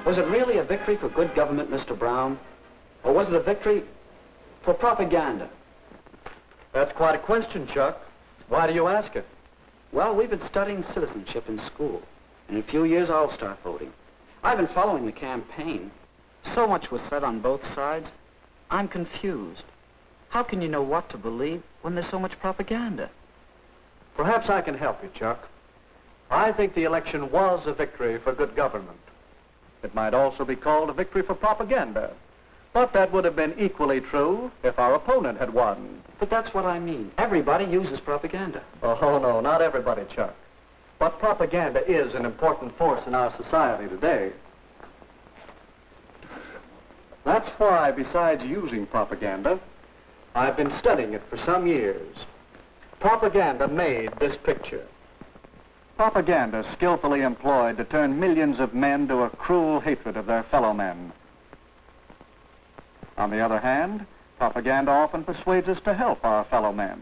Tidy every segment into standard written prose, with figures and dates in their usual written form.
Was it really a victory for good government, Mr. Brown? Or was it a victory for propaganda? That's quite a question, Chuck. Why do you ask it? Well, we've been studying citizenship in school. In a few years, I'll start voting. I've been following the campaign. So much was said on both sides. I'm confused. How can you know what to believe when there's so much propaganda? Perhaps I can help you, Chuck. I think the election was a victory for good government. It might also be called a victory for propaganda. But that would have been equally true if our opponent had won. But that's what I mean. Everybody uses propaganda. Oh, no, not everybody, Chuck. But propaganda is an important force in our society today. That's why, besides using propaganda, I've been studying it for some years. Propaganda made this picture. Propaganda skillfully employed to turn millions of men to a cruel hatred of their fellow men. On the other hand, propaganda often persuades us to help our fellow men.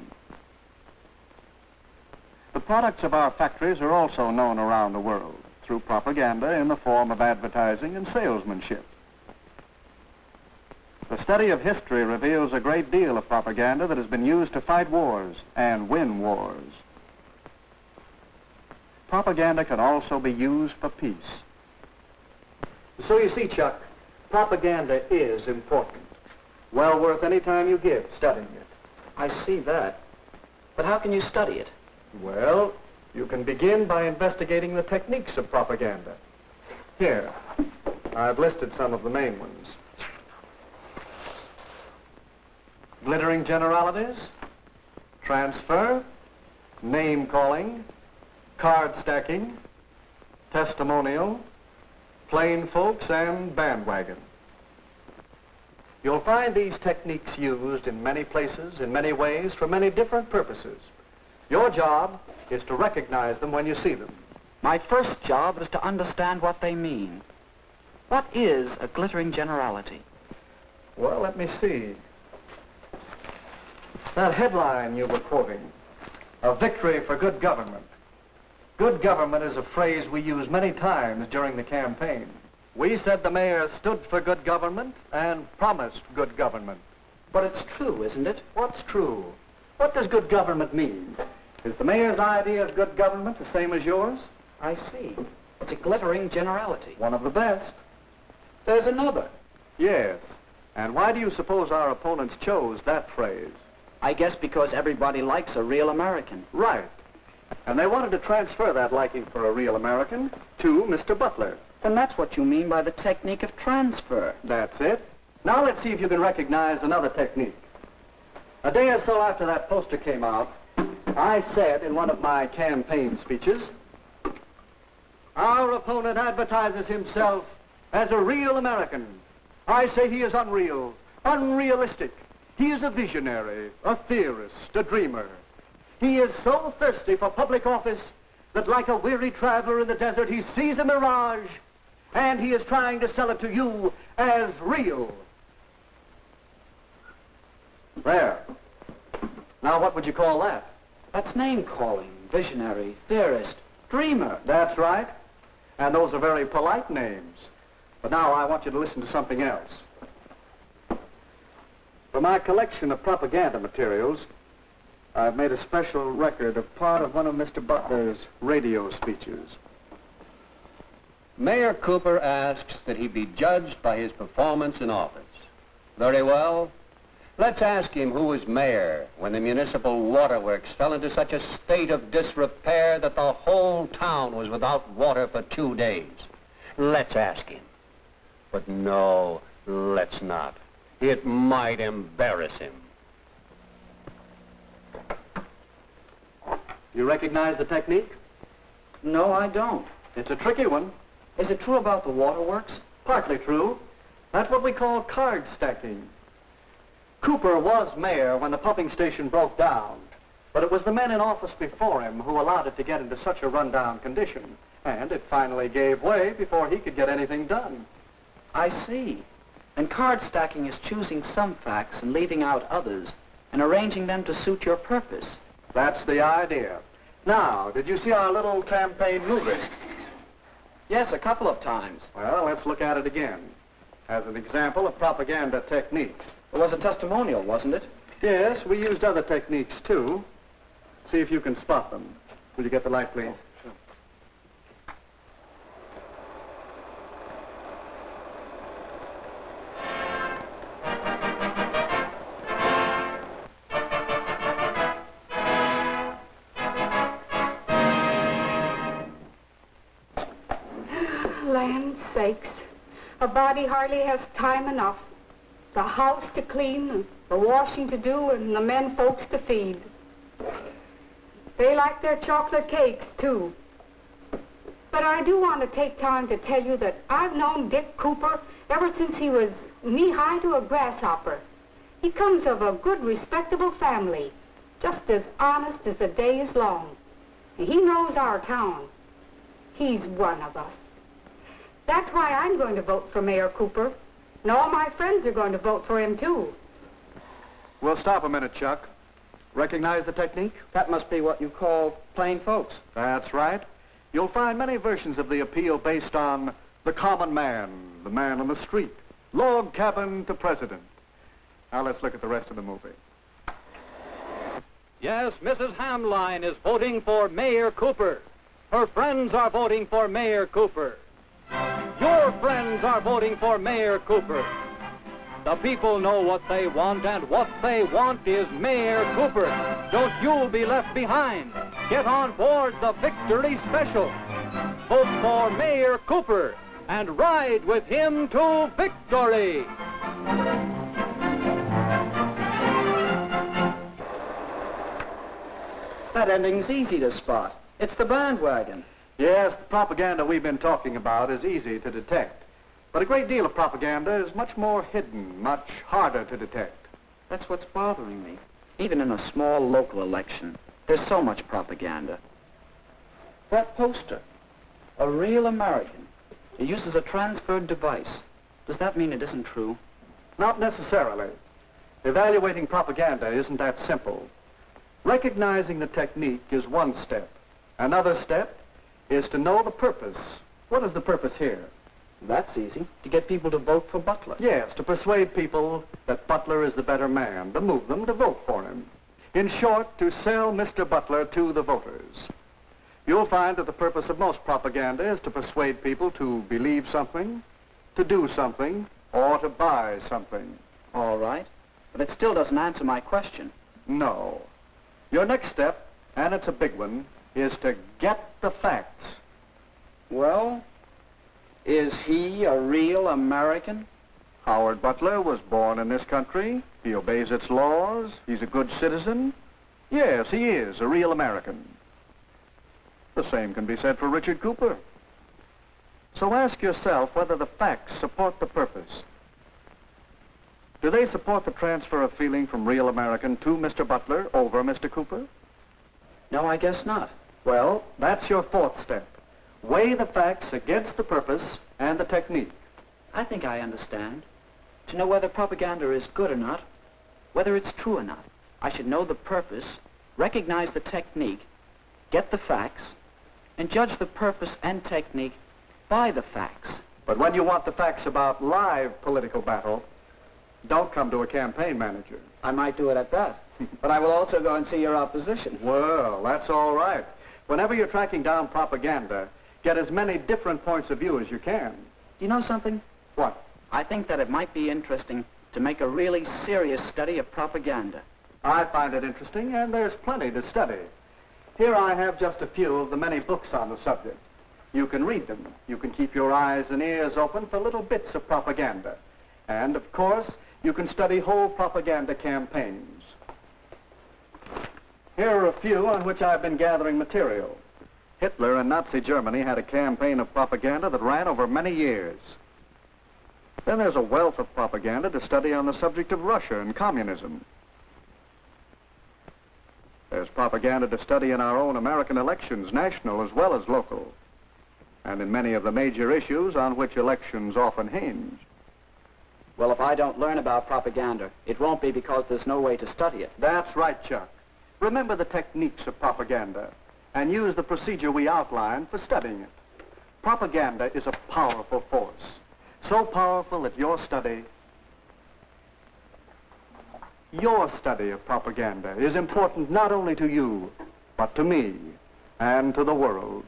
The products of our factories are also known around the world through propaganda in the form of advertising and salesmanship. The study of history reveals a great deal of propaganda that has been used to fight wars and win wars. Propaganda can also be used for peace. So you see, Chuck, propaganda is important. Well worth any time you give studying it. I see that. But how can you study it? Well, you can begin by investigating the techniques of propaganda. Here, I've listed some of the main ones. Glittering generalities, transfer, name calling, card stacking, testimonial, plain folks, and bandwagon. You'll find these techniques used in many places, in many ways, for many different purposes. Your job is to recognize them when you see them. My first job is to understand what they mean. What is a glittering generality? Well, let me see. That headline you were quoting, a victory for good government. Good government is a phrase we use many times during the campaign. We said the mayor stood for good government and promised good government. But it's true, isn't it? What's true? What does good government mean? Is the mayor's idea of good government the same as yours? I see. It's a glittering generality. One of the best. There's another. Yes. And why do you suppose our opponents chose that phrase? I guess because everybody likes a real American. Right. And they wanted to transfer that liking for a real American to Mr. Butler. Then that's what you mean by the technique of transfer. That's it. Now let's see if you can recognize another technique. A day or so after that poster came out, I said in one of my campaign speeches, our opponent advertises himself as a real American. I say he is unreal, unrealistic. He is a visionary, a theorist, a dreamer. He is so thirsty for public office that like a weary traveler in the desert, he sees a mirage, and he is trying to sell it to you as real. There. Now, what would you call that? That's name-calling, visionary, theorist, dreamer. That's right. And those are very polite names. But now I want you to listen to something else. For my collection of propaganda materials, I've made a special record of part of one of Mr. Butler's radio speeches. Mayor Cooper asks that he be judged by his performance in office. Very well. Let's ask him who was mayor when the municipal waterworks fell into such a state of disrepair that the whole town was without water for 2 days. Let's ask him. But no, let's not. It might embarrass him. You recognize the technique? No, I don't. It's a tricky one. Is it true about the waterworks? Partly true. That's what we call card stacking. Cooper was mayor when the pumping station broke down, but it was the men in office before him who allowed it to get into such a rundown condition, and it finally gave way before he could get anything done. I see. And card stacking is choosing some facts and leaving out others, and arranging them to suit your purpose. That's the idea. Now, did you see our little campaign movie? Yes, a couple of times. Well, let's look at it again as an example of propaganda techniques. It was a testimonial, wasn't it? Yes, we used other techniques, too. See if you can spot them. Will you get the light, please? Sure. Land sakes. A body hardly has time enough. The house to clean, and the washing to do, and the men folks to feed. They like their chocolate cakes, too. But I do want to take time to tell you that I've known Dick Cooper ever since he was knee-high to a grasshopper. He comes of a good, respectable family, just as honest as the day is long. And he knows our town. He's one of us. That's why I'm going to vote for Mayor Cooper. And all my friends are going to vote for him, too. We'll stop a minute, Chuck. Recognize the technique? That must be what you call plain folks. That's right. You'll find many versions of the appeal based on the common man, the man on the street, log cabin to president. Now let's look at the rest of the movie. Yes, Mrs. Hamline is voting for Mayor Cooper. Her friends are voting for Mayor Cooper. Your friends are voting for Mayor Cooper. The people know what they want, and what they want is Mayor Cooper. Don't you be left behind. Get on board the Victory Special. Vote for Mayor Cooper and ride with him to victory. That ending's easy to spot. It's the bandwagon. Yes, the propaganda we've been talking about is easy to detect. But a great deal of propaganda is much more hidden, much harder to detect. That's what's bothering me. Even in a small local election, there's so much propaganda. That poster, a real American. It uses a transferred device. Does that mean it isn't true? Not necessarily. Evaluating propaganda isn't that simple. Recognizing the technique is one step. Another step is to know the purpose. What is the purpose here? That's easy. To get people to vote for Butler. Yes, to persuade people that Butler is the better man, to move them to vote for him. In short, to sell Mr. Butler to the voters. You'll find that the purpose of most propaganda is to persuade people to believe something, to do something, or to buy something. All right. But it still doesn't answer my question. No. Your next step, and it's a big one, is to get the facts. Well, is he a real American? Howard Butler was born in this country. He obeys its laws. He's a good citizen. Yes, he is a real American. The same can be said for Richard Cooper. So ask yourself whether the facts support the purpose. Do they support the transfer of feeling from real American to Mr. Butler over Mr. Cooper? No, I guess not. Well, that's your fourth step. Weigh the facts against the purpose and the technique. I think I understand. To know whether propaganda is good or not, whether it's true or not, I should know the purpose, recognize the technique, get the facts, and judge the purpose and technique by the facts. But when you want the facts about live political battle, don't come to a campaign manager. I might do it at that. But I will also go and see your opposition. Well, that's all right. Whenever you're tracking down propaganda, get as many different points of view as you can. You know something? What? I think that it might be interesting to make a really serious study of propaganda. I find it interesting, and there's plenty to study. Here I have just a few of the many books on the subject. You can read them. You can keep your eyes and ears open for little bits of propaganda. And, of course, you can study whole propaganda campaigns. Here are a few on which I've been gathering material. Hitler and Nazi Germany had a campaign of propaganda that ran over many years. Then there's a wealth of propaganda to study on the subject of Russia and communism. There's propaganda to study in our own American elections, national as well as local, and in many of the major issues on which elections often hinge. Well, if I don't learn about propaganda, it won't be because there's no way to study it. That's right, Chuck. Remember the techniques of propaganda and use the procedure we outlined for studying it. Propaganda is a powerful force, so powerful that your study of propaganda is important not only to you, but to me and to the world.